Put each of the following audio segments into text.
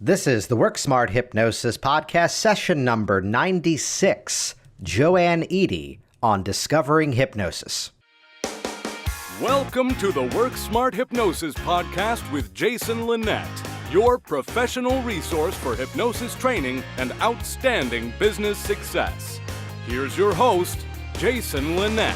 This is the Work Smart Hypnosis podcast, session number 96, Joanne Eadie on Discovering Hypnosis. Welcome to the Work Smart Hypnosis podcast with Jason Linett, your professional resource for hypnosis training and outstanding business success. Here's your host, Jason Linett.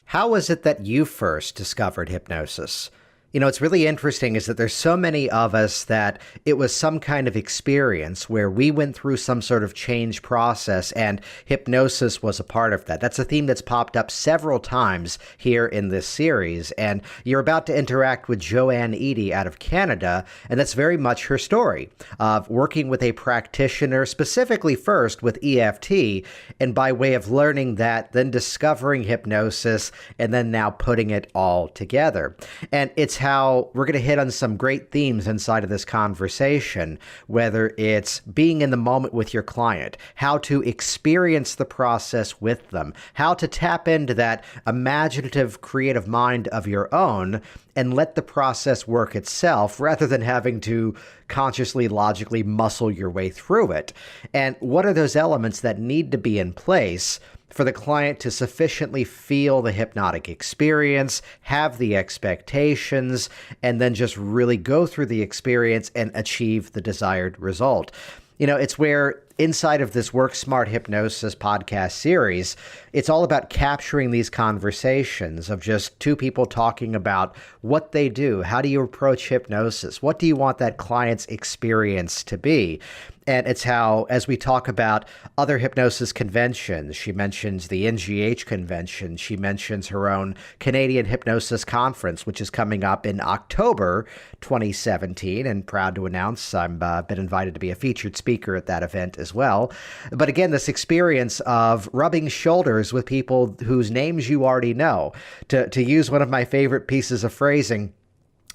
How was it that you first discovered hypnosis? You know, it's really interesting is that there's so many of us that it was some kind of experience where we went through some sort of change process and hypnosis was a part of that. That's a theme that's popped up several times here in this series. And you're about to interact with Joanne Eadie out of Canada. And that's very much her story of working with a practitioner, specifically first with EFT. And by way of learning that, then discovering hypnosis, and then now putting it all together. And it's how we're going to hit on some great themes inside of this conversation, whether it's being in the moment with your client, how to experience the process with them, how to tap into that imaginative, creative mind of your own and let the process work itself rather than having to consciously, logically muscle your way through it. And what are those elements that need to be in place for the client to sufficiently feel the hypnotic experience, have the expectations, and then just really go through the experience and achieve the desired result. You know, it's where inside of this Work Smart Hypnosis podcast series, it's all about capturing these conversations of just two people talking about what they do. How do you approach hypnosis? What do you want that client's experience to be? And it's how, as we talk about other hypnosis conventions, she mentions the NGH convention. She mentions her own Canadian Hypnosis Conference, which is coming up in October 2017. And proud to announce I've been invited to be a featured speaker at that event as well. But again, this experience of rubbing shoulders with people whose names you already know, to use one of my favorite pieces of phrasing,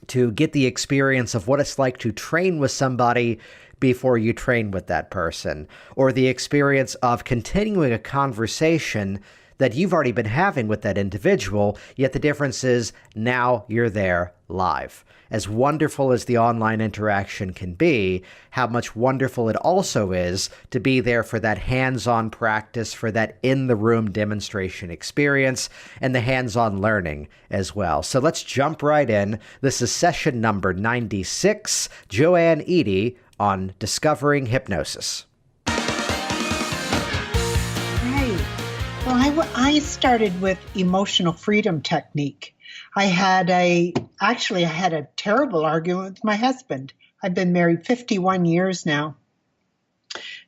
to get the experience of what it's like to train with somebody before you train with that person, or the experience of continuing a conversation that you've already been having with that individual, yet the difference is now you're there live. As wonderful as the online interaction can be, how much wonderful it also is to be there for that hands-on practice, for that in-the-room demonstration experience, and the hands-on learning as well. So let's jump right in. This is session number 96, Joanne Eadie on Discovering Hypnosis. Right. Well, I started with emotional freedom technique. I had a terrible argument with my husband. I've been married 51 years now.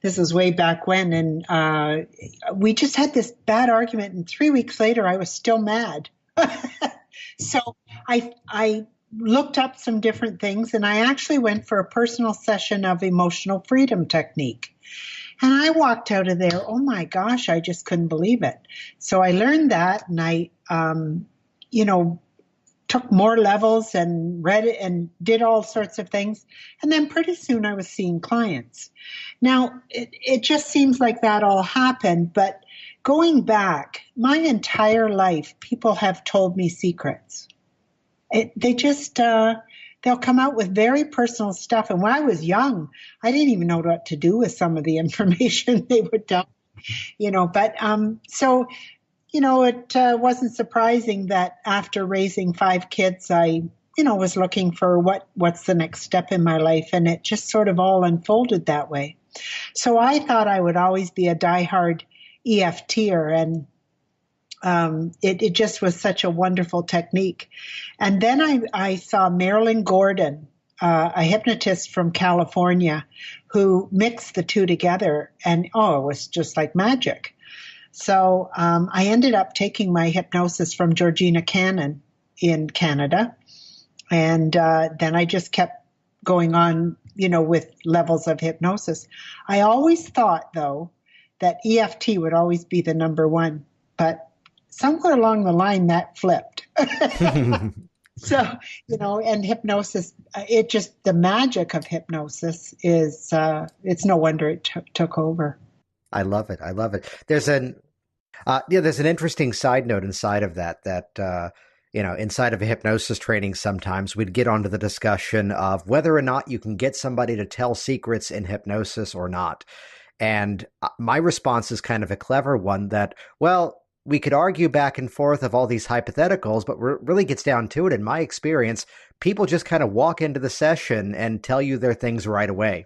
This is way back when, and we just had this bad argument, and 3 weeks later, I was still mad. So I looked up some different things, and I actually went for a personal session of emotional freedom technique. And I walked out of there, oh my gosh, I just couldn't believe it. So I learned that, and I, took more levels and read it and did all sorts of things. And then pretty soon I was seeing clients. Now, it just seems like that all happened, but going back, my entire life, people have told me secrets. They'll come out with very personal stuff. And when I was young, I didn't even know what to do with some of the information they would tell me, it wasn't surprising that after raising 5 kids, I, was looking for what's the next step in my life. And it just sort of all unfolded that way. So I thought I would always be a diehard EFTer, and it just was such a wonderful technique. And then I saw Marilyn Gordon, a hypnotist from California, who mixed the two together, and it was just like magic. So I ended up taking my hypnosis from Georgina Cannon in Canada, and then I just kept going on, with levels of hypnosis. I always thought, though, that EFT would always be the number one, but somewhere along the line that flipped. So, and hypnosis, the magic of hypnosis is, it's no wonder it took over. I love it. I love it. There's an interesting side note inside of that inside of a hypnosis training, sometimes we'd get onto the discussion of whether or not you can get somebody to tell secrets in hypnosis or not. And my response is kind of a clever one that, well, we could argue back and forth of all these hypotheticals, but what really gets down to it, in my experience, people just kind of walk into the session and tell you their things right away.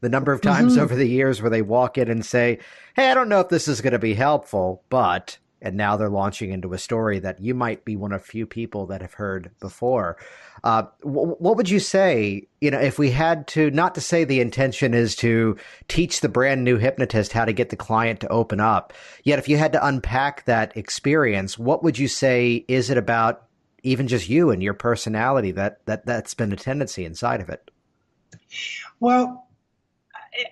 The number of times over the years where they walk in and say, hey, I don't know if this is going to be helpful, but, and now they're launching into a story that you might be one of few people that have heard before. What would you say, if we had to, not to say the intention is to teach the brand new hypnotist how to get the client to open up, yet if you had to unpack that experience, what would you say is it about even just you and your personality that's been a tendency inside of it? Well,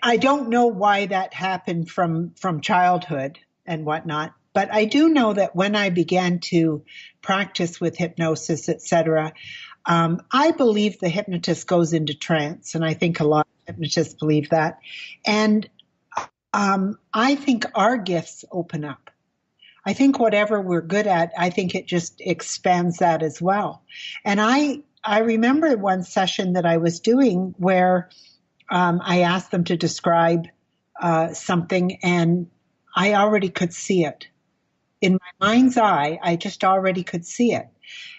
I don't know why that happened from childhood and whatnot, but I do know that when I began to practice with hypnosis, etc., I believe the hypnotist goes into trance, and I think a lot of hypnotists believe that. And I think our gifts open up. I think whatever we're good at, I think it just expands that as well. And I remember one session that I was doing where I asked them to describe something, and I already could see it. In my mind's eye, I just already could see it.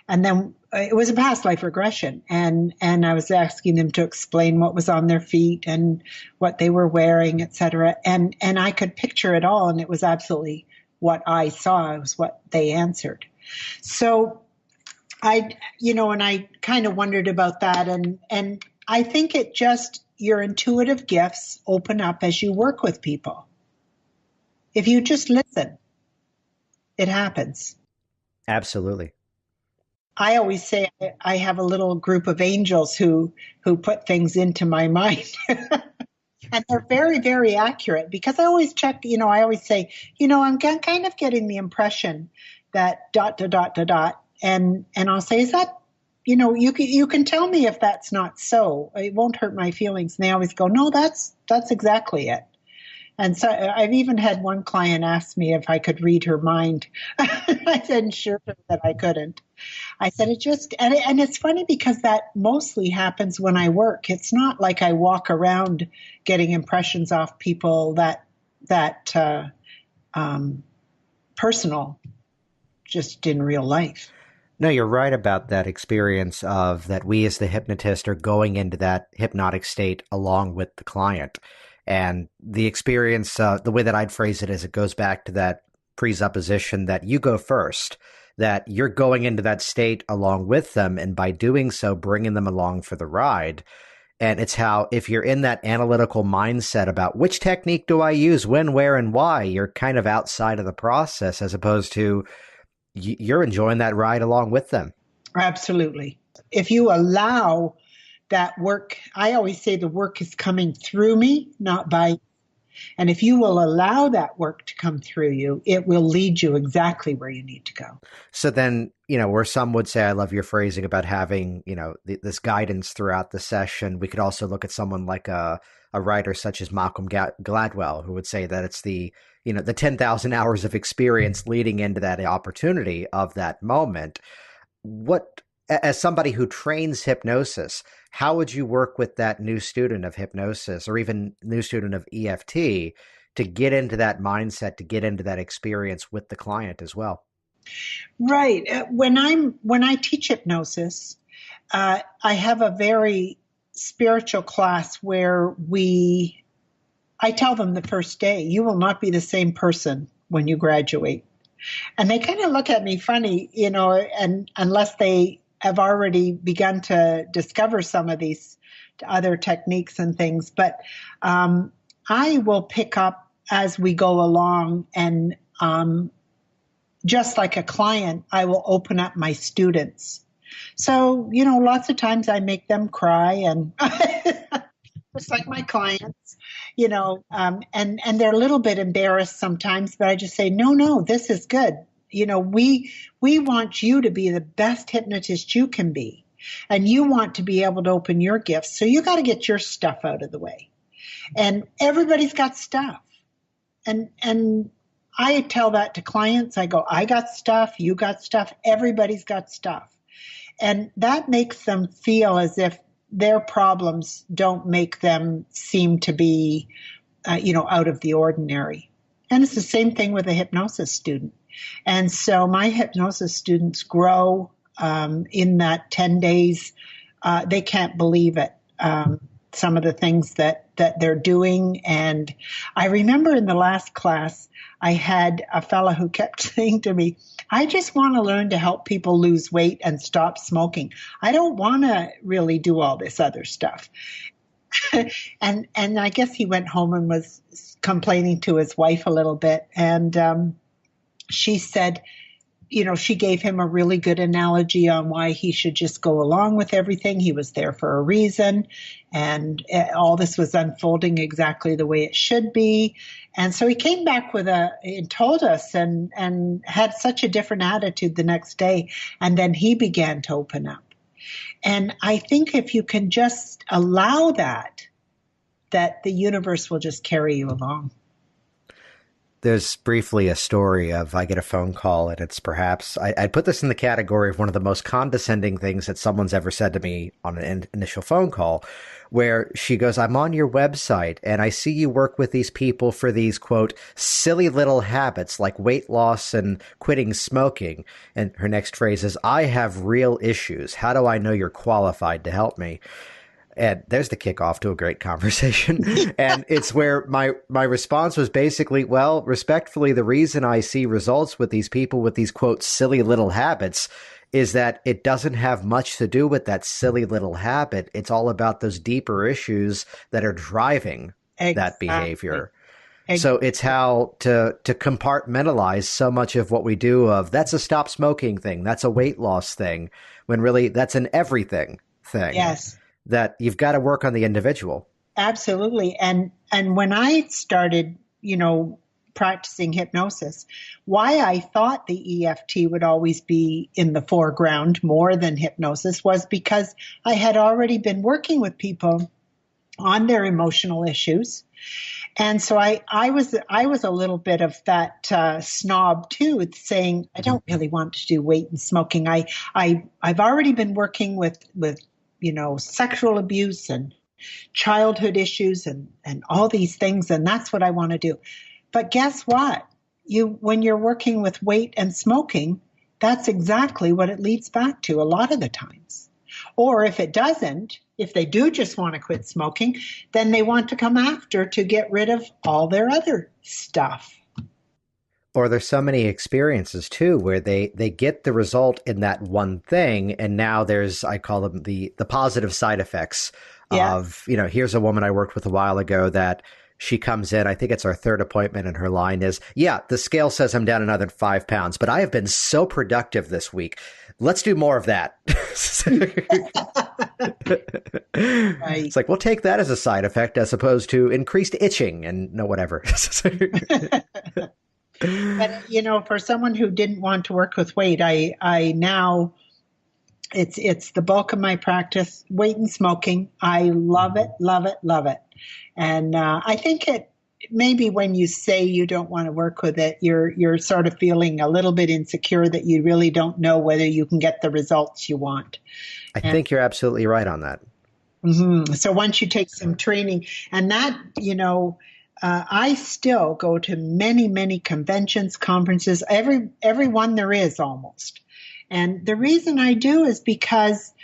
And then it was a past life regression, and I was asking them to explain what was on their feet and what they were wearing, etc. And I could picture it all, and it was absolutely what I saw. It was what they answered. So I kind of wondered about that, and I think it just, your intuitive gifts open up as you work with people. If you just listen, it happens. Absolutely. I always say I have a little group of angels who put things into my mind. And they're very, very accurate, because I always check, I always say, I'm kind of ... the impression that ... And I'll say, is that, you can tell me if that's not so. It won't hurt my feelings. And they always go, no, that's exactly it. And so I've even had one client ask me if I could read her mind. I said, sure, that I couldn't. I said, it just, and it's funny because that mostly happens when I work. It's not like I walk around getting impressions off people that personal, just in real life. No, you're right about that experience of that we as the hypnotist are going into that hypnotic state along with the client. And the experience, the way that I'd phrase it is it goes back to that presupposition that you go first, that you're going into that state along with them. And by doing so, bringing them along for the ride. And it's how, if you're in that analytical mindset about which technique do I use, when, where, and why, you're kind of outside of the process, as opposed to you're enjoying that ride along with them. Absolutely. If you allow that work, I always say the work is coming through me, not by. And if you will allow that work to come through you, it will lead you exactly where you need to go. So then, where some would say, I love your phrasing about having, this guidance throughout the session. We could also look at someone like a writer such as Malcolm Gladwell, who would say that it's the 10,000 hours of experience leading into that opportunity of that moment. What, as somebody who trains hypnosis, how would you work with that new student of hypnosis or even new student of EFT to get into that mindset, to get into that experience with the client as well? Right. When I teach hypnosis, I have a very spiritual class where I tell them the first day, you will not be the same person when you graduate. And they kind of look at me funny, and unless they have already begun to discover some of these other techniques and things. But I will pick up as we go along, and just like a client, I will open up my students. So, lots of times I make them cry, and just like my clients, and they're a little bit embarrassed sometimes, but I just say, no, this is good. We want you to be the best hypnotist you can be, and you want to be able to open your gifts. So you got to get your stuff out of the way, and everybody's got stuff. And I tell that to clients. I go, I got stuff, you got stuff, everybody's got stuff. And that makes them feel as if their problems don't make them seem to be, out of the ordinary. And it's the same thing with a hypnosis student. And so my hypnosis students grow in that 10 days. They can't believe it. Some of the things that they're doing. And I remember in the last class, I had a fella who kept saying to me, I just want to learn to help people lose weight and stop smoking. I don't want to really do all this other stuff. and I guess he went home and was complaining to his wife a little bit. And she said, she gave him a really good analogy on why he should just go along with everything. He was there for a reason, and all this was unfolding exactly the way it should be. And so he came back and told us and had such a different attitude the next day. And then he began to open up. And I think if you can just allow that the universe will just carry you along. There's briefly a story of I get a phone call, and it's perhaps, I'd put this in the category of one of the most condescending things that someone's ever said to me on an initial phone call, where she goes, I'm on your website, and I see you work with these people for these, quote, silly little habits like weight loss and quitting smoking. And her next phrase is, I have real issues. How do I know you're qualified to help me? And there's the kickoff to a great conversation. And it's where my response was basically, well, respectfully, the reason I see results with these people with these, quote, silly little habits is that it doesn't have much to do with that silly little habit. It's all about those deeper issues that are driving that behavior. Exactly. So it's how to compartmentalize so much of what we do of that's a stop smoking thing. That's a weight loss thing, when really that's an everything thing. Yes. That you've got to work on the individual. Absolutely. And when I started, practicing hypnosis, why I thought the EFT would always be in the foreground more than hypnosis was because I had already been working with people on their emotional issues. And so I was a little bit of that snob too, saying, I don't really want to do weight and smoking. I've already been working with sexual abuse and childhood issues and all these things. And that's what I want to do. But guess what? When you're working with weight and smoking, that's exactly what it leads back to a lot of the times. Or if it doesn't, if they do just want to quit smoking, then they want to come after to get rid of all their other stuff. Or there's so many experiences too, where they get the result in that one thing. And now there's, I call them the positive side effects of, here's a woman I worked with a while ago that she comes in, I think it's our third appointment, and her line is, yeah, the scale says I'm down another 5 pounds, but I have been so productive this week. Let's do more of that. Right. It's like, we'll take that as a side effect as opposed to increased itching and whatever. But, for someone who didn't want to work with weight, I now, it's the bulk of my practice, weight and smoking. I love it, love it, love it. And I think maybe when you say you don't want to work with it, you're sort of feeling a little bit insecure that you really don't know whether you can get the results you want. I think you're absolutely right on that. Mm-hmm. So once you take some training, and that, I still go to many, many conventions, conferences, every one there is almost. And the reason I do is because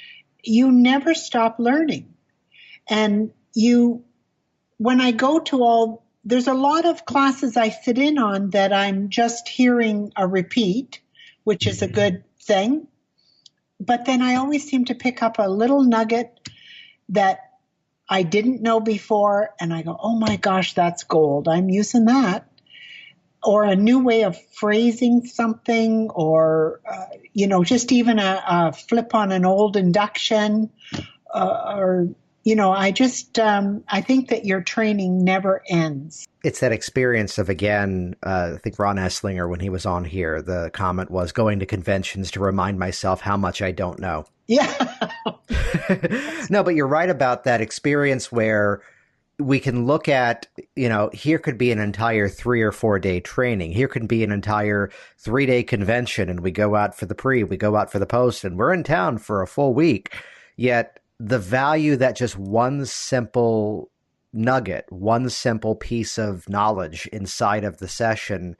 you never stop learning. And when I go to there's a lot of classes I sit in on that I'm just hearing a repeat, which is a good thing. But then I always seem to pick up a little nugget that I didn't know before, and I go, oh my gosh, that's gold. I'm using that. Or a new way of phrasing something, or, just even a flip on an old induction, I think that your training never ends. It's that experience of, again, I think Ron Esslinger, when he was on here, the comment was going to conventions to remind myself how much I don't know. Yeah. No, but you're right about that experience where we can look at, here could be an entire 3 or 4 day training. Here could be an entire 3 day convention, and we go out for the pre, we go out for the post, and we're in town for a full week. Yet the value that just one simple nugget, one simple piece of knowledge inside of the session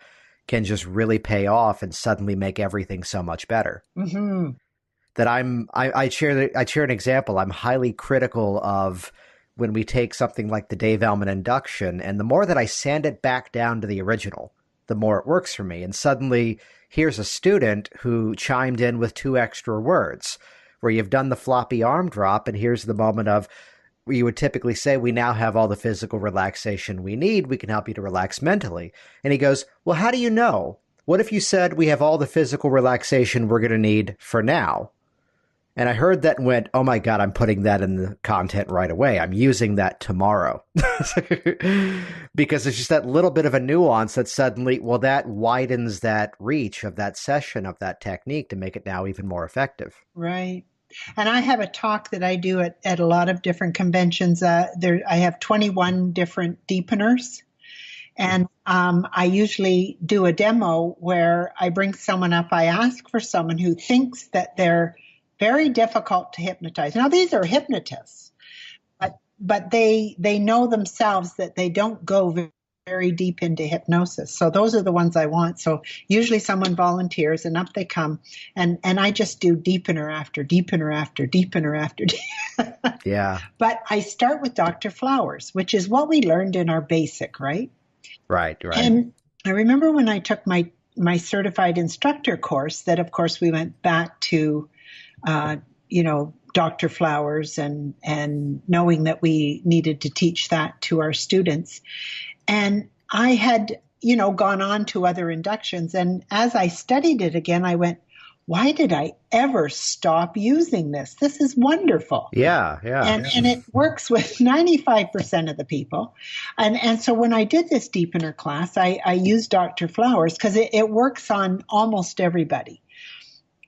can just really pay off and suddenly make everything so much better. Mm-hmm. That I share an example. I'm highly critical of when we take something like the Dave Ellman induction, and the more that I sand it back down to the original, the more it works for me. And suddenly here's a student who chimed in with 2 extra words where you've done the floppy arm drop, and here's the moment of where you would typically say, we now have all the physical relaxation we need. We can help you to relax mentally. And he goes, well, how do you know? What if you said we have all the physical relaxation we're going to need for now? And I heard that and went, oh my God, I'm putting that in the content right away. I'm using that tomorrow. Because it's just that little bit of a nuance that suddenly, well, that widens that reach of that session, of that technique to make it now even more effective. Right. And I have a talk that I do at a lot of different conventions. I have 21 different deepeners. And I usually do a demo where I bring someone up. I ask for someone who thinks that they're very difficult to hypnotize. Now, these are hypnotists, but they know themselves that they don't go very deep into hypnosis. So those are the ones I want. So usually someone volunteers and up they come. And I just do deepener after deepener after deepener after deepener. Yeah. But I start with Dr. Flowers, which is what we learned in our basic, right? Right. And I remember when I took my certified instructor course that, of course, we went back to Dr. Flowers and knowing that we needed to teach that to our students. And I had, gone on to other inductions. And as I studied it again, I went, why did I ever stop using this? This is wonderful. Yeah. And it works with 95% of the people. And so when I did this deepener class, I used Dr. Flowers because it works on almost everybody.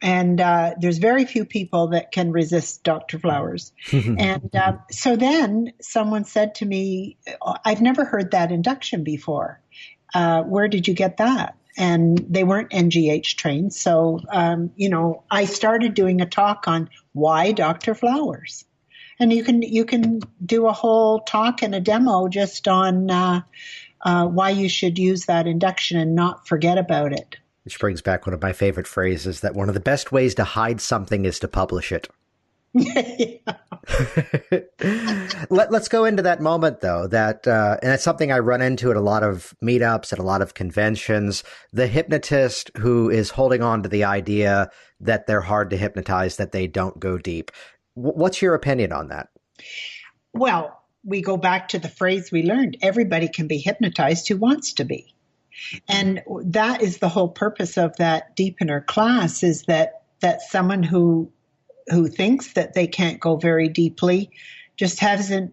And there's very few people that can resist Dr. Flowers. And so then someone said to me, I've never heard that induction before. Where did you get that? And they weren't NGH trained. So, I started doing a talk on why Dr. Flowers. And you can do a whole talk and a demo just on why you should use that induction and not forget about it. Which brings back one of my favorite phrases, that one of the best ways to hide something is to publish it. Let's go into that moment, though, that and it's something I run into at a lot of meetups, at a lot of conventions, the hypnotist who is holding on to the idea that they're hard to hypnotize, that they don't go deep. What's your opinion on that? Well, we go back to the phrase we learned, everybody can be hypnotized who wants to be. And that is the whole purpose of that deepener class, is that someone who thinks that they can't go very deeply just hasn't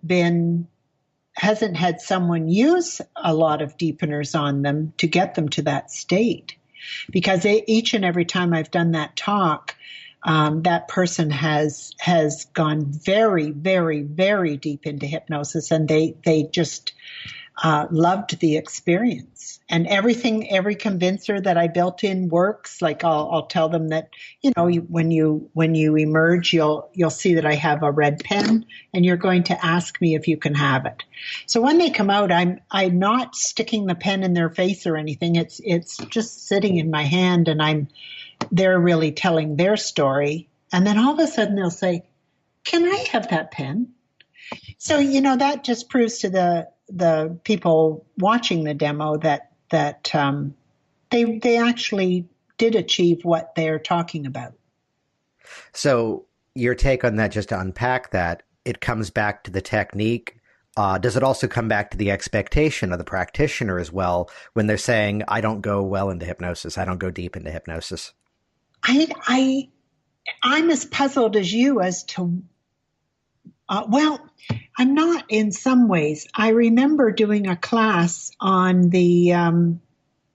had someone use a lot of deepeners on them to get them to that state. Because each and every time I've done that talk, that person has gone very, very, very deep into hypnosis, and they just loved the experience. And every convincer that I built in works. Like I'll tell them that, when you emerge, you'll see that I have a red pen, and you're going to ask me if you can have it. So when they come out, I'm not sticking the pen in their face or anything. It's just sitting in my hand, and they're really telling their story. And then all of a sudden they'll say, "Can I have that pen?" So, that just proves to the people watching the demo that they actually did achieve what they're talking about. So your take on that, just to unpack that, it comes back to the technique. Does it also come back to the expectation of the practitioner as well when they're saying, I don't go well into hypnosis, I don't go deep into hypnosis? I'm as puzzled as you as to I'm not in some ways. I remember doing a class on a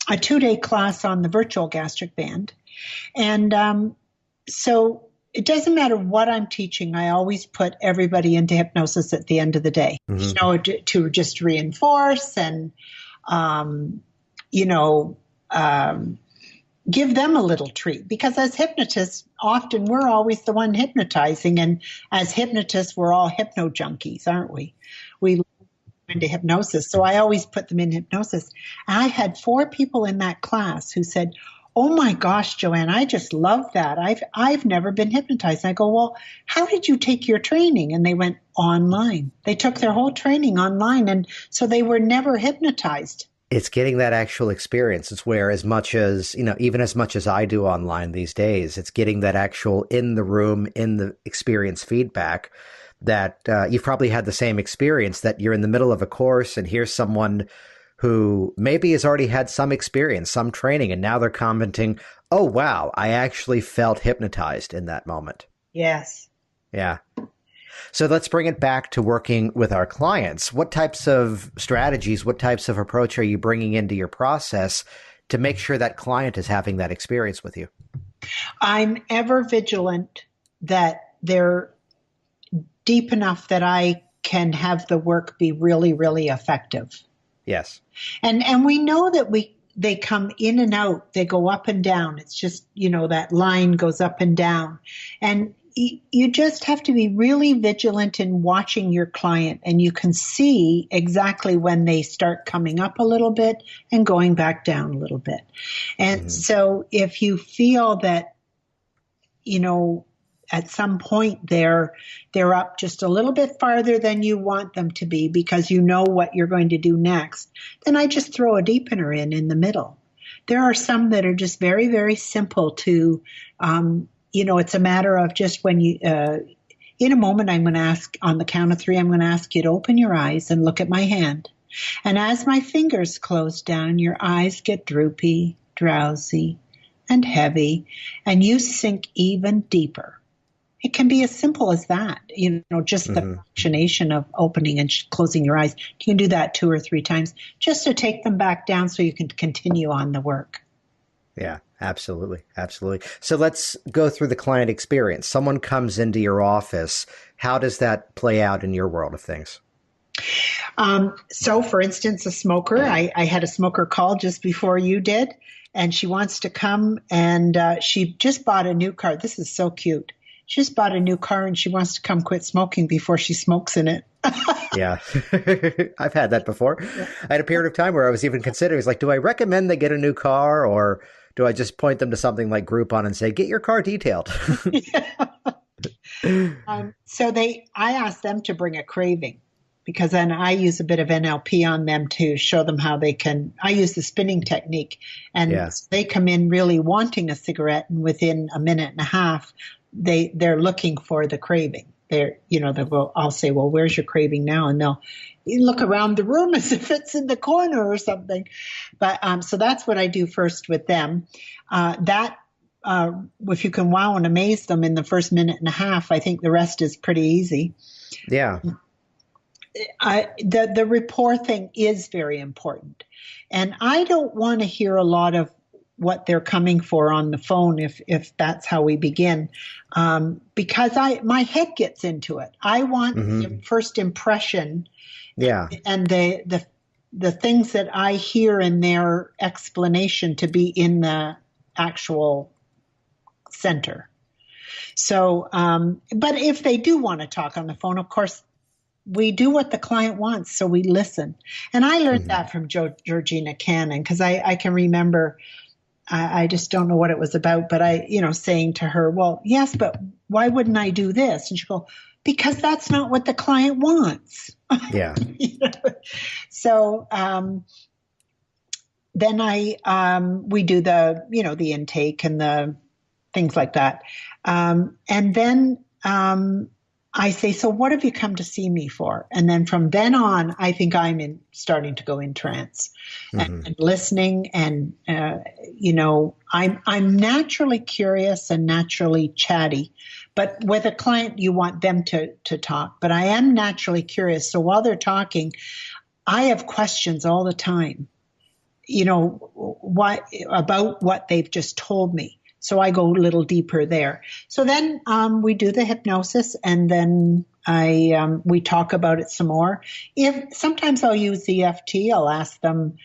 2-day class on the virtual gastric band. And so it doesn't matter what I'm teaching. I always put everybody into hypnosis at the end of the day, to just reinforce and, give them a little treat. Because as hypnotists, often we're always the one hypnotizing. And as hypnotists, we're all hypno junkies, aren't we? We into hypnosis. So I always put them in hypnosis. I had 4 people in that class who said, "Oh my gosh, Joanne, I just love that. I've never been hypnotized." I go, "Well, how did you take your training?" And they went, "Online." They took their whole training online. And so they were never hypnotized. It's getting that actual experience. It's where as much as, even as much as I do online these days, it's getting that actual in the room, in the experience feedback that you've probably had the same experience, that you're in the middle of a course and here's someone who maybe has already had some experience, some training, and now they're commenting, "Oh, wow, I actually felt hypnotized in that moment." Yes. Yeah. So let's bring it back to working with our clients. What types of strategies, what types of approach are you bringing into your process to make sure that client is having that experience with you? I'm ever vigilant that they're deep enough that I can have the work be really, really effective. Yes. And we know that they come in and out, they go up and down. It's just, that line goes up and down. And you just have to be really vigilant in watching your client, and you can see exactly when they start coming up a little bit and going back down a little bit. And so if you feel that, at some point they're up just a little bit farther than you want them to be because you know what you're going to do next, then I just throw a deepener in the middle. There are some that are just very, very simple to, it's a matter of just when you, in a moment, I'm going to ask, on the count of 3, I'm going to ask you to open your eyes and look at my hand. And as my fingers close down, your eyes get droopy, drowsy, and heavy, and you sink even deeper. It can be as simple as that, just the fractionation of opening and closing your eyes. You can do that 2 or 3 times just to take them back down so you can continue on the work. Yeah, absolutely. Absolutely. So let's go through the client experience. Someone comes into your office. How does that play out in your world of things? So, for instance, a smoker, I had a smoker call just before you did, and she wants to come, and she just bought a new car. This is so cute. She just bought a new car and she wants to come quit smoking before she smokes in it. Yeah, I've had that before. I had a period of time where I was even considering, it's like, do I recommend they get a new car, or do I just point them to something like Groupon and say, get your car detailed? So I asked them to bring a craving, because then I use a bit of NLP on them to show them how they can. I use the spinning technique, and they come in really wanting a cigarette, and within a minute and a half, they're looking for the craving. I'll say, well, where's your craving now? And they'll look around the room as if it's in the corner or something. But so that's what I do first with them. If you can wow and amaze them in the first minute and a half, I think the rest is pretty easy. Yeah. The rapport thing is very important. And I don't want to hear a lot of what they're coming for on the phone if that's how we begin, because my head gets into it. I want the first impression, and the things that I hear in their explanation to be in the actual center. So, but if they do want to talk on the phone, of course, we do what the client wants, so we listen. And I learned that from Georgina Cannon, because I can remember. I just don't know what it was about, but saying to her, well, yes, but why wouldn't I do this? And she'd go, because that's not what the client wants. Yeah. So then we do the intake and the things like that. And then I say, so what have you come to see me for? And then from then on, I think I'm starting to go in trance and listening. And, I'm naturally curious and naturally chatty. But with a client, you want them to talk. But I am naturally curious. So while they're talking, I have questions all the time, about what they've just told me. So I go a little deeper there. So then we do the hypnosis, and then we talk about it some more. If sometimes I'll use EFT, I'll ask them,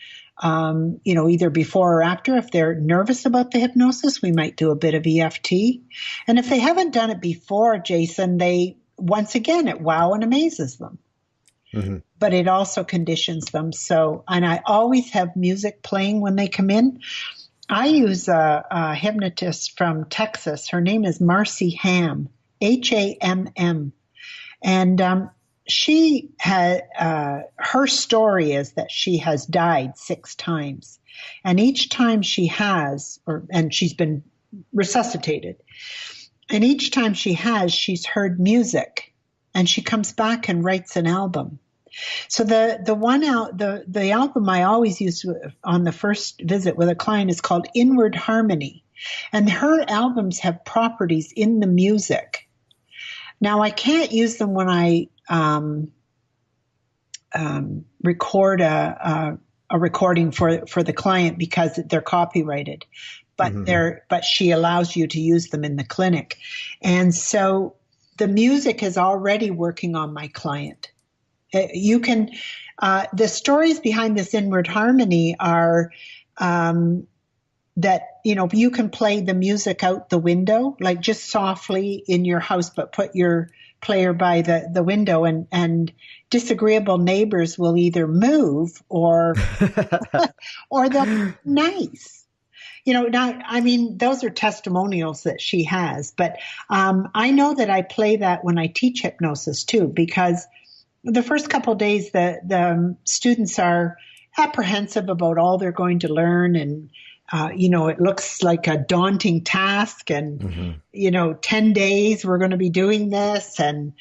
either before or after. If they're nervous about the hypnosis, we might do a bit of EFT. And if they haven't done it before, Jason, once again, it wow and amazes them. Mm-hmm. But it also conditions them. So, and I always have music playing when they come in. I use a hypnotist from Texas. Her name is Marcy Hamm, Hamm. And she had, her story is that she has died 6 times. And each time she has, and she's been resuscitated. And each time she has, she's heard music. And she comes back and writes an album. So the album I always use on the first visit with a client is called Inward Harmony. And her albums have properties in the music. Now, I can't use them when I record a recording for the client because they're copyrighted, but mm-hmm. but she allows you to use them in the clinic. And so the music is already working on my client. You can, the stories behind this Inward Harmony are that, you can play the music out the window, like just softly in your house, but put your player by the window, and disagreeable neighbors will either move or they'll be nice. Those are testimonials that she has, but I know that I play that when I teach hypnosis too, because the first couple of days, the students are apprehensive about all they're going to learn. And, it looks like a daunting task. And, mm-hmm. 10 days we're going to be doing this. And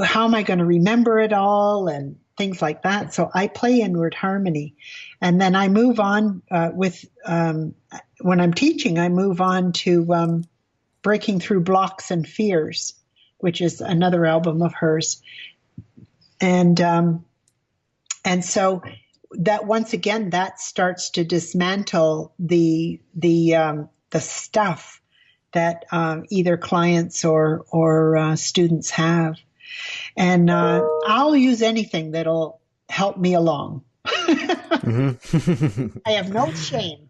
how am I going to remember it all? And things like that. So I play Inward Harmony. And then I move on when I'm teaching, I move on to Breaking Through Blocks and Fears, which is another album of hers. And so that once again, that starts to dismantle the stuff that either clients or students have. And I'll use anything that'll help me along. Mm-hmm. I have no shame.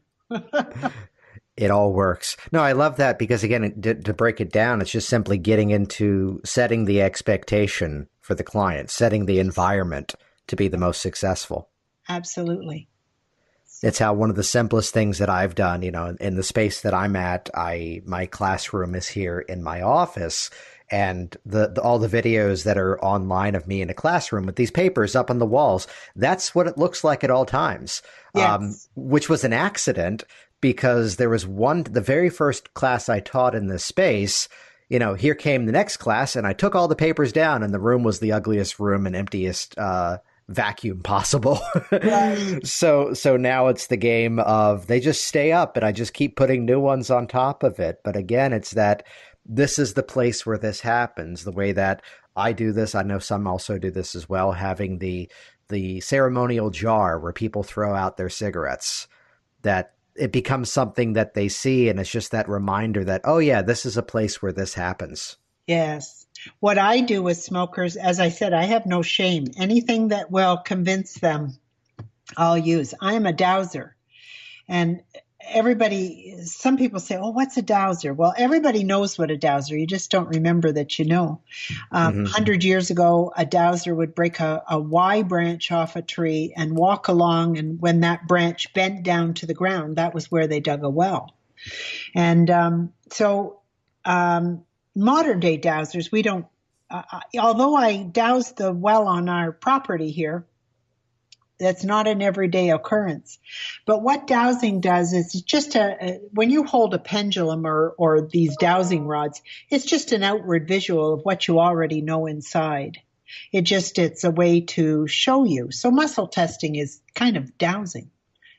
It all works. No, I love that because, again, to break it down, it's just simply getting into setting the expectation for the client, setting the environment to be the most successful. Absolutely. It's how one of the simplest things that I've done, in the space that I'm at, my classroom is here in my office, and all the videos that are online of me in a classroom with these papers up on the walls, that's what it looks like at all times, yes. Which was an accident. Because there was the very first class I taught in this space, here came the next class and I took all the papers down and the room was the ugliest room and emptiest vacuum possible. Right. So now it's the game of they just stay up and I just keep putting new ones on top of it. But again, it's that this is the place where this happens. The way that I do this, I know some also do this as well, having the ceremonial jar where people throw out their cigarettes, that it becomes something that they see, and it's just that reminder that, oh yeah, this is a place where this happens. Yes. What I do with smokers, as I said, I have no shame. Anything that will convince them, I'll use. I am a dowser. And some people say, oh, what's a dowser? Well, everybody knows what a dowser. You just don't remember that you know. 100 years ago, a dowser would break a Y branch off a tree and walk along. And when that branch bent down to the ground, that was where they dug a well. And modern day dowsers, we don't, although I douse the well on our property here, that's not an everyday occurrence. But what dowsing does is just when you hold a pendulum or these dowsing rods, it's just an outward visual of what you already know inside. It's a way to show you. So muscle testing is kind of dowsing.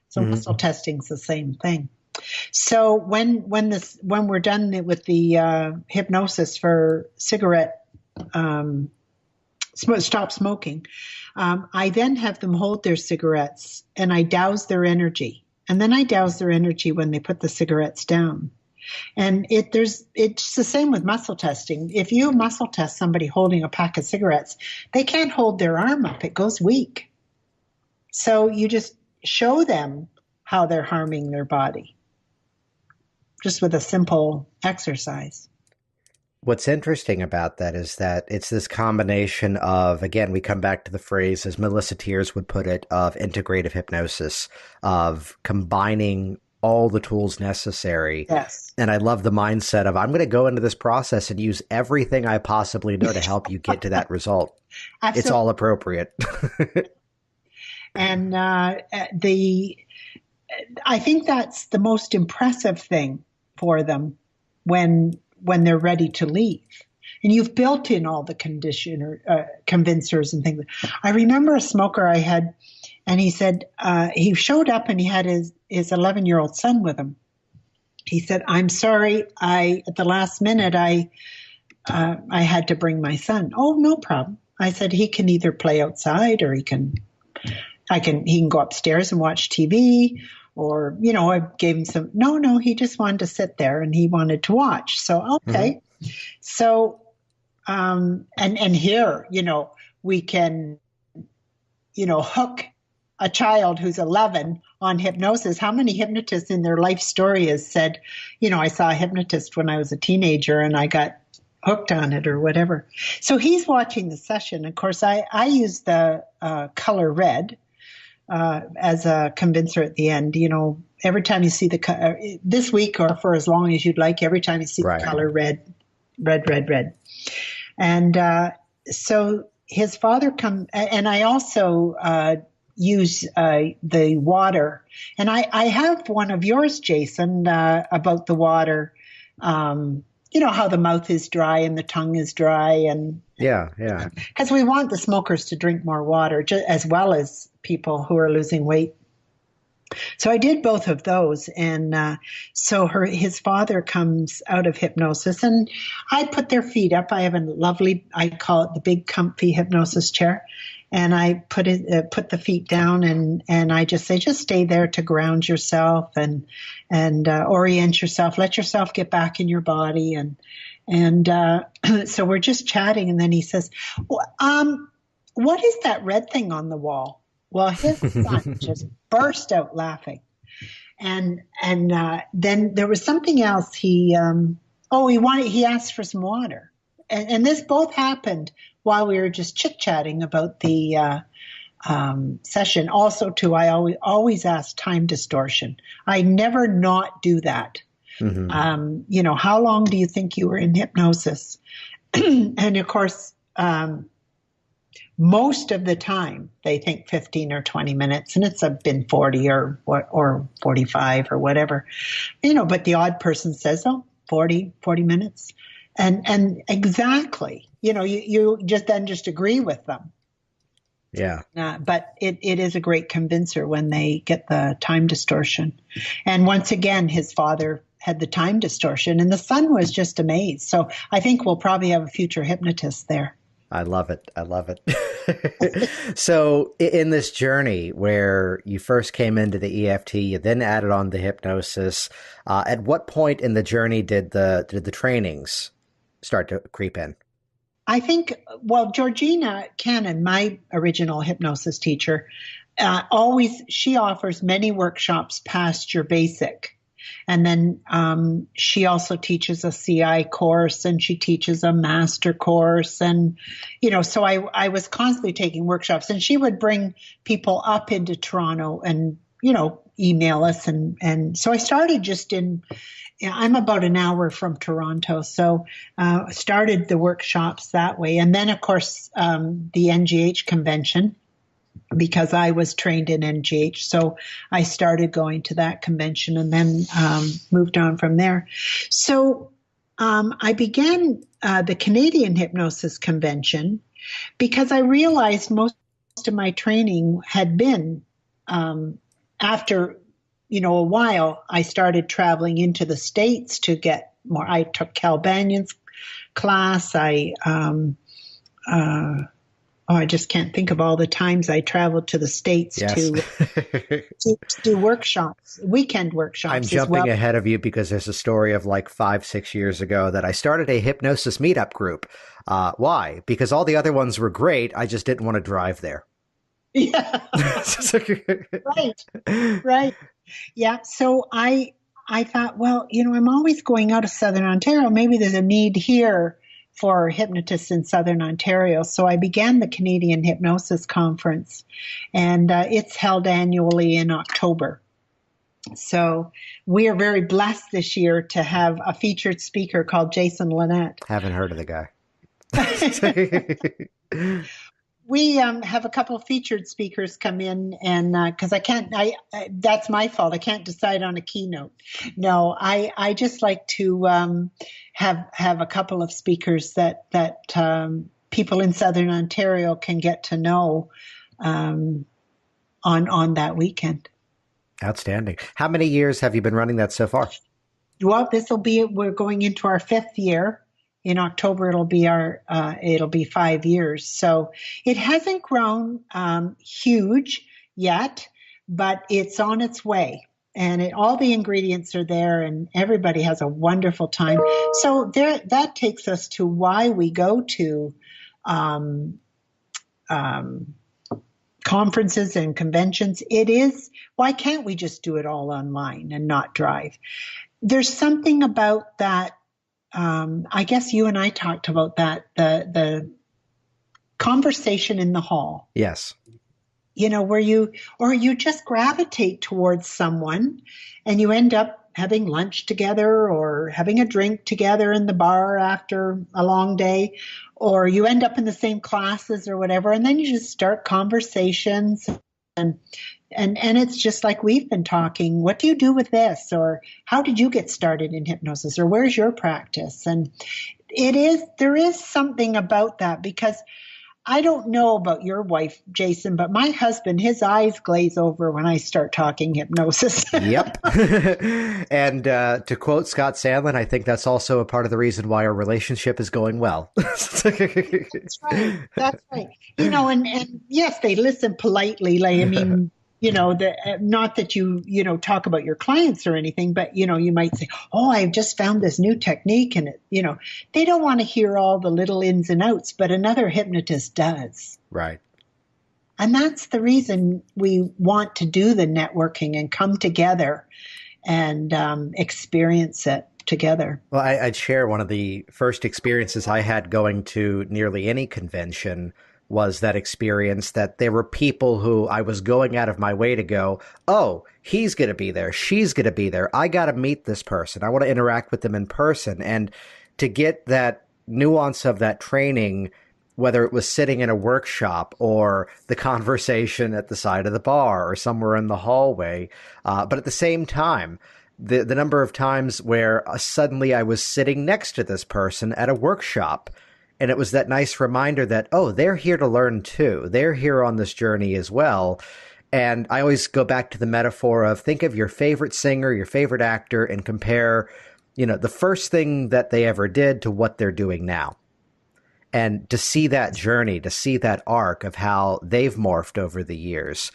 So muscle testing is the same thing. So when we're done with the hypnosis for cigarette stop smoking, I then have them hold their cigarettes and I douse their energy. And then I douse their energy when they put the cigarettes down. And it's the same with muscle testing. If you muscle test somebody holding a pack of cigarettes, they can't hold their arm up. It goes weak. So you just show them how they're harming their body, just with a simple exercise. What's interesting about that is that it's this combination of, again, we come back to the phrase, as Melissa Tiers would put it, of integrative hypnosis, of combining all the tools necessary. Yes. And I love the mindset of, I'm going to go into this process and use everything I possibly know to help you get to that result. Absolutely. It's all appropriate. And I think that's the most impressive thing for them when they're ready to leave. And you've built in all the convincers and things. I remember a smoker I had, and he said, he showed up and he had his 11-year-old son with him. He said, I'm sorry, at the last minute, I had to bring my son. Oh, no problem. I said, he can either play outside or he can go upstairs and watch TV. Or, I gave him some, no, he just wanted to sit there and he wanted to watch. So, okay. Mm-hmm. So, and here, we can, hook a child who's 11 on hypnosis. How many hypnotists in their life story has said, I saw a hypnotist when I was a teenager and I got hooked on it or whatever. So he's watching the session. Of course, I use the color red. As a convincer at the end, every time you see this week or for as long as you'd like, every time you see the color red. And so his father and I also use the water. And I have one of yours, Jason, about the water. How the mouth is dry and the tongue is dry. And yeah. Because we want the smokers to drink more water, as well as people who are losing weight. So I did both of those. And so his father comes out of hypnosis and I put their feet up. I have I call it the big comfy hypnosis chair. And I put the feet down and I just say, just stay there to ground yourself and orient yourself, let yourself get back in your body. And so we're just chatting. And then he says, what is that red thing on the wall? Well, his son just burst out laughing. And then there was something else. He asked for some water. And this both happened while we were just chit-chatting about the session. Also, too, I always ask time distortion. I never not do that. Mm-hmm. How long do you think you were in hypnosis? And, of course, most of the time they think 15 or 20 minutes, and it's been 40 or 45 or whatever. But the odd person says, 40 minutes. And exactly, you just agree with them. Yeah. But it is a great convincer when they get the time distortion. And once again, his father had the time distortion and the son was just amazed. So I think we'll probably have a future hypnotist there. I love it. So in this journey where you first came into the EFT, you then added on the hypnosis, at what point in the journey did the trainings start to creep in? I think, Georgina Cannon, my original hypnosis teacher, she offers many workshops past your basic. And then she also teaches a CI course and she teaches a master course. And, so I was constantly taking workshops and she would bring people up into Toronto and, email us. And so I started I'm about an hour from Toronto. So started the workshops that way. And then, of course, the NGH convention, because I was trained in NGH. So I started going to that convention and then moved on from there. So I began the Canadian Hypnosis Convention because I realized most of my training had been after, a while, I started traveling into the States to get more. I took Cal Banyan's class. Oh, I just can't think of all the times I traveled to the States Yes. to do workshops, weekend I'm workshops as jumping well. ahead of you because there's a story of like 5, 6 years ago that I started a hypnosis meetup group. Why? Because all the other ones were great. I just didn't want to drive there. Yeah, right, right. Yeah. So I thought, well, I'm always going out of Southern Ontario. Maybe there's a need here for hypnotists in Southern Ontario. So I began the Canadian Hypnosis Conference, and it's held annually in October. So we are very blessed this year to have a featured speaker called Jason Lynette. Haven't heard of the guy. We have a couple of featured speakers come in, and because that's my fault. I can't decide on a keynote. No, I just like to have a couple of speakers that people in Southern Ontario can get to know on that weekend. Outstanding. How many years have you been running that so far? Well, we're going into our 5th year. In October, it'll be 5 years. So it hasn't grown huge yet, but it's on its way. And all the ingredients are there, and everybody has a wonderful time. So that takes us to why we go to conferences and conventions. It is, why can't we just do it all online and not drive? There's something about that. I guess you and I talked about that, the conversation in the hall. Yes. Where you just gravitate towards someone and you end up having lunch together or having a drink together in the bar after a long day, or you end up in the same classes or whatever. And then you just start conversations and it's just like we've been talking. What do you do with this? Or how did you get started in hypnosis? Or where's your practice? And there is something about that, because I don't know about your wife, Jason, but my husband, his eyes glaze over when I start talking hypnosis. Yep. And to quote Scott Sandlin, I think that's also a part of the reason why our relationship is going well. That's right. That's right. And yes, they listen politely. Not that you talk about your clients or anything, but, you might say, oh, I've just found this new technique. And, they don't want to hear all the little ins and outs, but another hypnotist does. Right. And that's the reason we want to do the networking and come together and experience it together. Well, I'd share one of the first experiences I had going to nearly any convention was that experience that there were people who I was going out of my way to go, oh, he's going to be there. She's going to be there. I got to meet this person. I want to interact with them in person. And to get that nuance of that training, whether it was sitting in a workshop or the conversation at the side of the bar or somewhere in the hallway. But at the same time, the number of times where suddenly I was sitting next to this person at a workshop, and it was that nice reminder that, oh, they're here to learn too. They're here on this journey as well. And I always go back to the metaphor of think of your favorite singer, your favorite actor, and compare, the first thing that they ever did to what they're doing now. And to see that journey, to see that arc of how they've morphed over the years,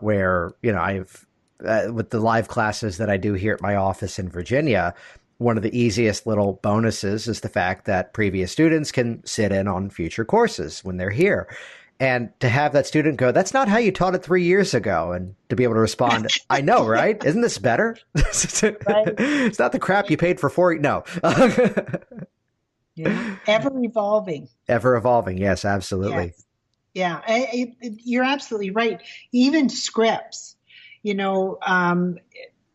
where, I've, with the live classes that I do here at my office in Virginia, one of the easiest little bonuses is the fact that previous students can sit in on future courses when they're here. And to have that student go, that's not how you taught it 3 years ago. And to be able to respond, I know, right? Isn't this better? Right. It's not the crap you paid for 4. No. Yeah. Ever evolving. Ever evolving. Yes, absolutely. Yes. Yeah. You're absolutely right. Even scripts,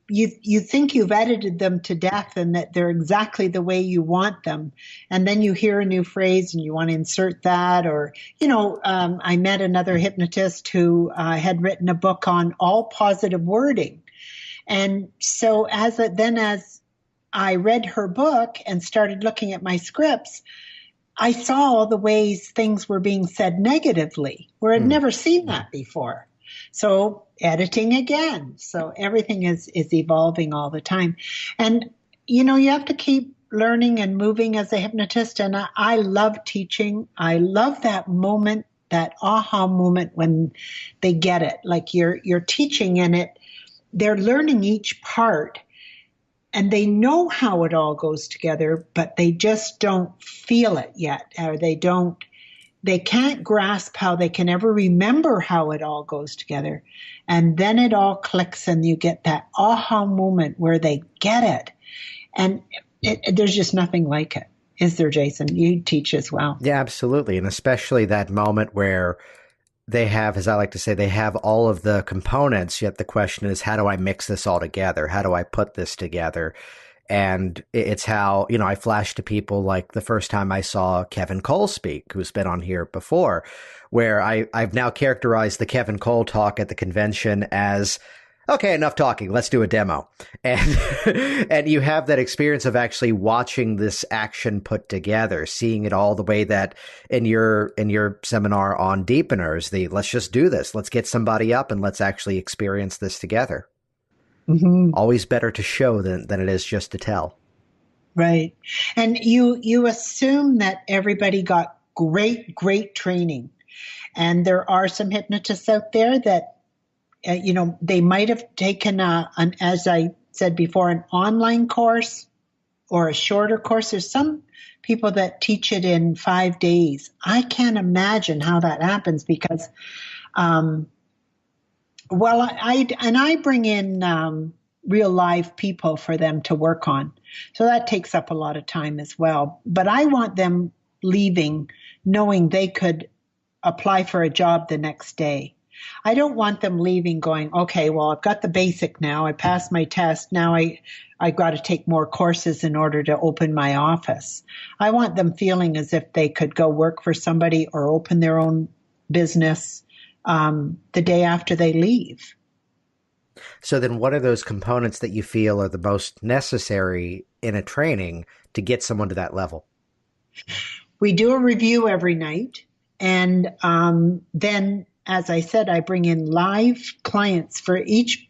you think you've edited them to death and that they're exactly the way you want them. And then you hear a new phrase and you want to insert that. Or, I met another hypnotist who had written a book on all positive wording. And so as I read her book and started looking at my scripts, I saw all the ways things were being said negatively, where I'd never seen that before. So editing again. So everything is evolving all the time. And, you have to keep learning and moving as a hypnotist. And I love teaching. I love that moment that aha moment when they get it. Like you're teaching in it, they're learning each part and they know how it all goes together, but they just don't feel it yet, or they can't grasp how they can ever remember how it all goes together. And then it all clicks and you get that aha moment where they get it. And there's just nothing like it. Is there, Jason? You teach as well. Yeah, absolutely. And especially that moment where they have, as I like to say, they have all of the components, yet the question is, how do I mix this all together? How do I put this together? And it's how, I flash to people like the first time I saw Kevin Cole speak, who's been on here before, where I've now characterized the Kevin Cole talk at the convention as, okay, enough talking, let's do a demo. And and you have that experience of actually watching this action put together, seeing it all the way that in your seminar on deepeners, let's just do this, let's get somebody up and let's actually experience this together. Mm-hmm. Always better to show than it is just to tell. Right. And you assume that everybody got great training. And there are some hypnotists out there that, they might have taken as I said before, an online course or a shorter course. There's some people that teach it in 5 days. I can't imagine how that happens because, I bring in real live people for them to work on. So that takes up a lot of time as well. But I want them leaving knowing they could apply for a job the next day. I don't want them leaving going, okay, well, I've got the basic now. I passed my test. Now I got to take more courses in order to open my office. I want them feeling as if they could go work for somebody or open their own business the day after they leave. So then what are those components that you feel are the most necessary in a training to get someone to that level? We do a review every night. And then, as I said, I bring in live clients for each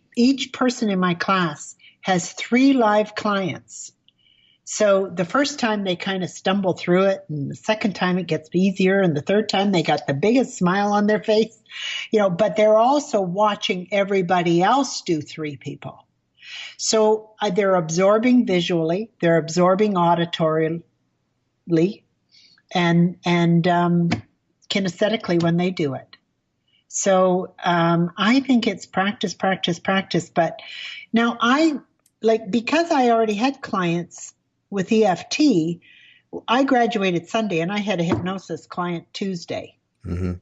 person in my class has 3 live clients. So the first time they kind of stumble through it, and the second time it gets easier, and the third time they got the biggest smile on their face, but they're also watching everybody else do 3 people. So they're absorbing visually, they're absorbing auditorily, and kinesthetically when they do it. So I think it's practice. But now because I already had clients with EFT, I graduated Sunday and I had a hypnosis client Tuesday. Mm-hmm.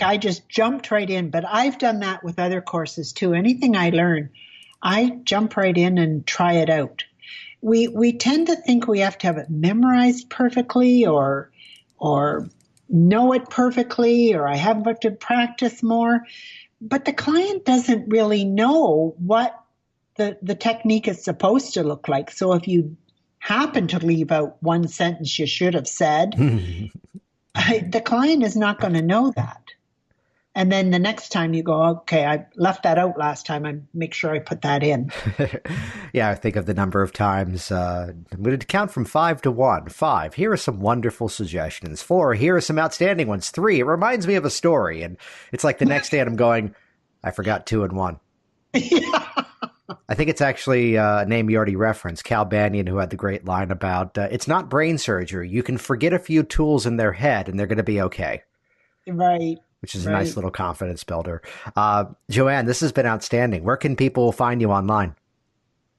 I just jumped right in, but I've done that with other courses too. Anything I learn, I jump right in and try it out. We tend to think we have to have it memorized perfectly or know it perfectly, or I have to practice more. But the client doesn't really know what the technique is supposed to look like. So if you happen to leave out one sentence you should have said, the client is not going to know that. And then the next time you go, okay, I left that out last time. I make sure I put that in. Yeah, I think of the number of times. I'm going to count from 5 to 1. 5, here are some wonderful suggestions. 4, here are some outstanding ones. 3, it reminds me of a story. And it's like the next day and I'm going, I forgot 2 and 1. Yeah. I think it's actually a name you already referenced, Cal Banyan, who had the great line about, it's not brain surgery. You can forget a few tools in their head and they're going to be okay. Right. Which is a nice little confidence builder. Joanne, this has been outstanding. Where can people find you online?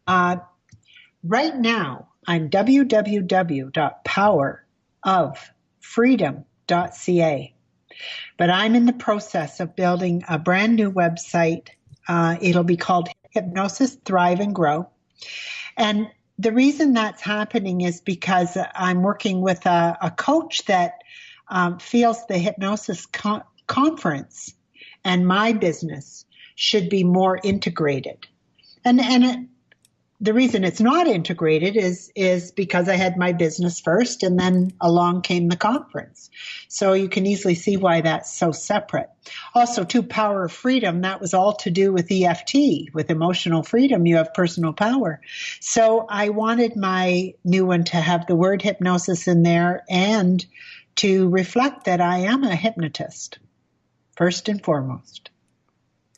Right now, I'm www.powerofreedom.ca. But I'm in the process of building a brand new website. It'll be called Hypnosis, Thrive, and Grow. And the reason that's happening is because I'm working with a coach that feels the hypnosis conference and my business should be more integrated. And the reason it's not integrated is because I had my business first and then along came the conference. So you can easily see why that's so separate. Also, too, Power of Freedom, that was all to do with EFT. With emotional freedom, you have personal power. So I wanted my new one to have the word hypnosis in there and to reflect that I am a hypnotist, first and foremost.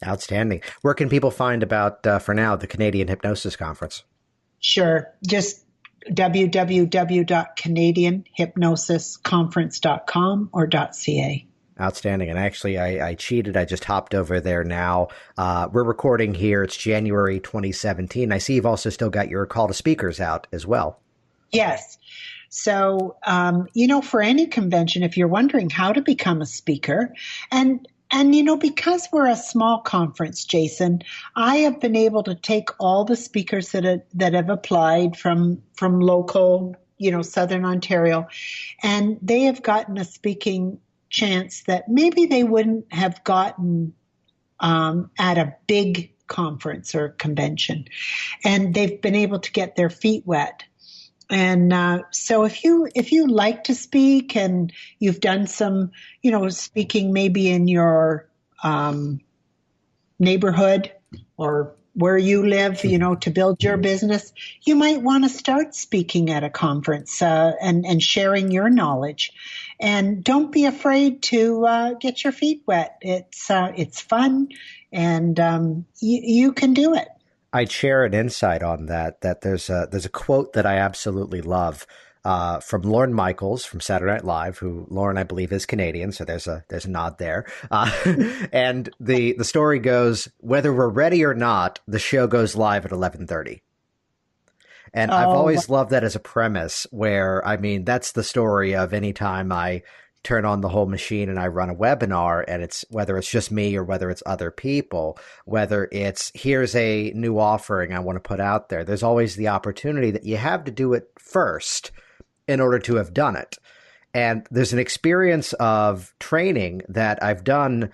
Outstanding. Where can people find about, for now, the Canadian Hypnosis Conference? Sure. Just www.canadianhypnosisconference.com or .ca. Outstanding. And actually, I cheated. I just hopped over there now. We're recording here. It's January 2017. I see you've also still got your call to speakers out as well. Yes. So, for any convention, if you're wondering how to become a speaker, and because we're a small conference, Jason, I have been able to take all the speakers that have applied from local, Southern Ontario, and they have gotten a speaking chance that maybe they wouldn't have gotten at a big conference or convention, and they've been able to get their feet wet. And so if you like to speak and you've done some, speaking maybe in your neighborhood or where you live, to build your business, you might want to start speaking at a conference and sharing your knowledge. And don't be afraid to get your feet wet. It's fun, and you can do it. I'd share an insight on that there's a quote that I absolutely love from Lorne Michaels from Saturday Night Live, who Lorne, I believe, is Canadian. So there's a nod there. And the story goes, whether we're ready or not, the show goes live at 11:30. And I've always loved that as a premise where, that's the story of any time I turn on the whole machine and I run a webinar, and it's whether it's just me or whether it's other people, whether it's here's a new offering I want to put out there, there's always the opportunity that you have to do it first in order to have done it. And there's an experience of training that I've done.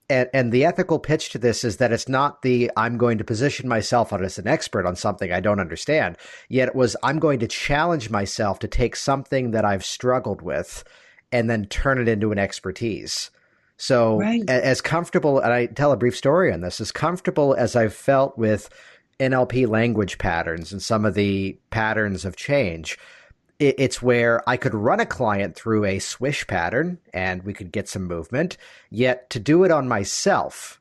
And the ethical pitch to this is that it's not I'm going to position myself as an expert on something I don't understand. Yet it was, I'm going to challenge myself to take something that I've struggled with and then turn it into an expertise. So as comfortable, and I tell a brief story on this, as comfortable as I've felt with NLP language patterns and some of the patterns of change, it's where I could run a client through a swish pattern and we could get some movement, yet to do it on myself,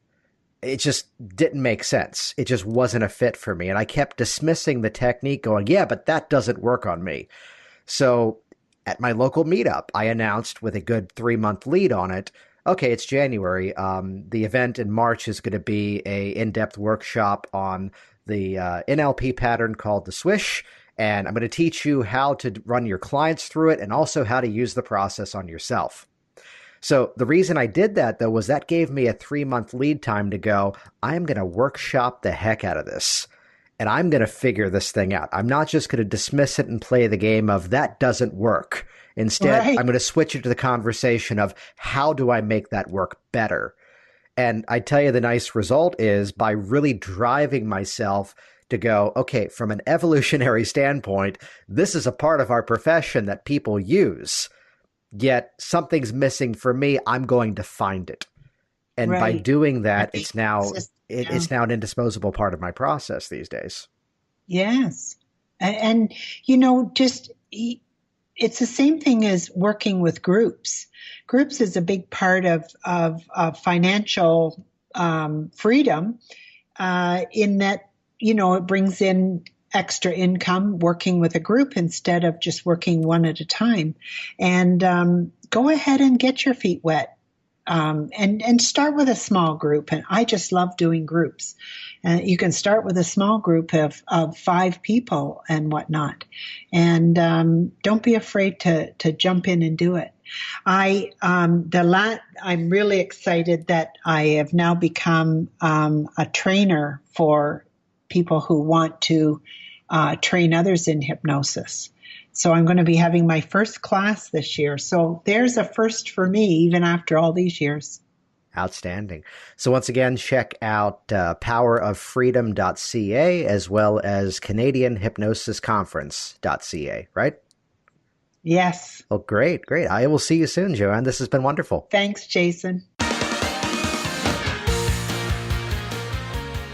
it just didn't make sense. It just wasn't a fit for me. And I kept dismissing the technique going, yeah, but that doesn't work on me. So at my local meetup, I announced with a good 3-month lead on it, okay, it's January. The event in March is going to be a in-depth workshop on the NLP pattern called the swish. And I'm going to teach you how to run your clients through it and also how to use the process on yourself. So the reason I did that, though, was that gave me a 3-month lead time to go, I'm going to workshop the heck out of this. And I'm going to figure this thing out. I'm not just going to dismiss it and play the game of that doesn't work. Instead, I'm going to switch it to the conversation of how do I make that work better? And I tell you, the nice result is by really driving myself to go, okay, from an evolutionary standpoint, this is a part of our profession that people use, yet something's missing for me. I'm going to find it. And by doing that, it's now an indisposable part of my process these days. Yes. And it's the same thing as working with groups. Groups is a big part of financial freedom in that, it brings in extra income working with a group instead of just working one at a time. And go ahead and get your feet wet. And start with a small group. And I just love doing groups. You can start with a small group of 5 people and whatnot. And don't be afraid to jump in and do it. I'm really excited that I have now become a trainer for people who want to train others in hypnosis. So I'm going to be having my first class this year. So there's a first for me, even after all these years. Outstanding. So once again, check out poweroffreedom.ca as well as CanadianHypnosisConference.ca, right? Yes. Well, great. I will see you soon, Joanne. This has been wonderful. Thanks, Jason.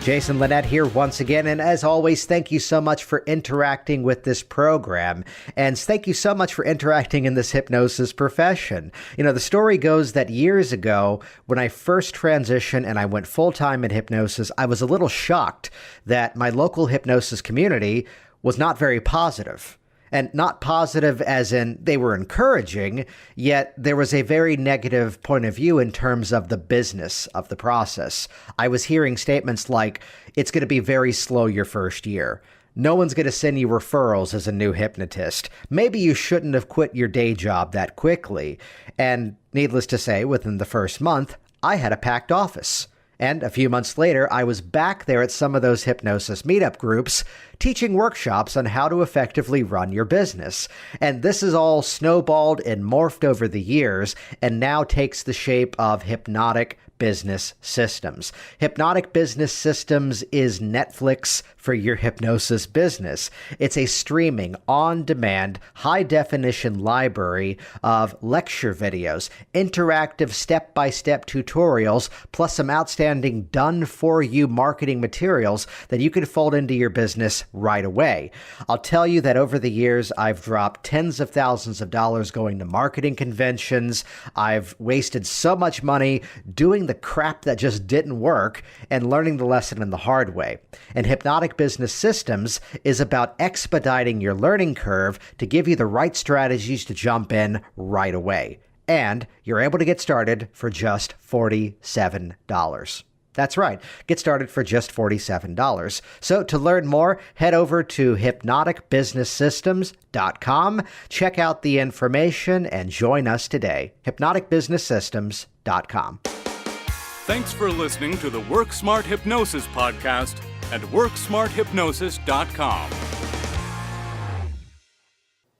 Jason Linett here once again, and as always, thank you so much for interacting with this program, and thank you so much for interacting in this hypnosis profession. You know, the story goes that years ago, when I first transitioned and I went full-time in hypnosis, I was a little shocked that my local hypnosis community was not very positive. And not positive as in they were encouraging, yet there was a very negative point of view in terms of the business of the process. I was hearing statements like, it's going to be very slow your first year. No one's going to send you referrals as a new hypnotist. Maybe you shouldn't have quit your day job that quickly. And needless to say, within the first month, I had a packed office. And a few months later, I was back there at some of those hypnosis meetup groups, teaching workshops on how to effectively run your business. And this is all snowballed and morphed over the years, and now takes the shape of Hypnotic Business Systems. Hypnotic Business Systems is Netflix for your hypnosis business. It's a streaming, on-demand, high-definition library of lecture videos, interactive step-by-step tutorials, plus some outstanding done-for-you marketing materials that you can fold into your business right away. I'll tell you that over the years, I've dropped tens of thousands of dollars going to marketing conventions. I've wasted so much money doing the crap that just didn't work and learning the lesson in the hard way. And Hypnotic Business Systems is about expediting your learning curve to give you the right strategies to jump in right away. And you're able to get started for just $47. That's right. Get started for just $47. So to learn more, head over to hypnoticbusinesssystems.com. Check out the information and join us today. hypnoticbusinesssystems.com. Thanks for listening to the Work Smart Hypnosis podcast at WorkSmartHypnosis.com.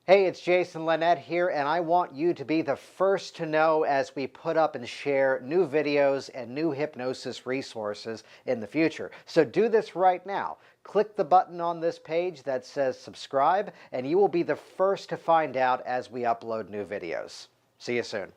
Hey, it's Jason Linett here, and I want you to be the first to know as we put up and share new videos and new hypnosis resources in the future. So do this right now. Click the button on this page that says subscribe, and you will be the first to find out as we upload new videos. See you soon.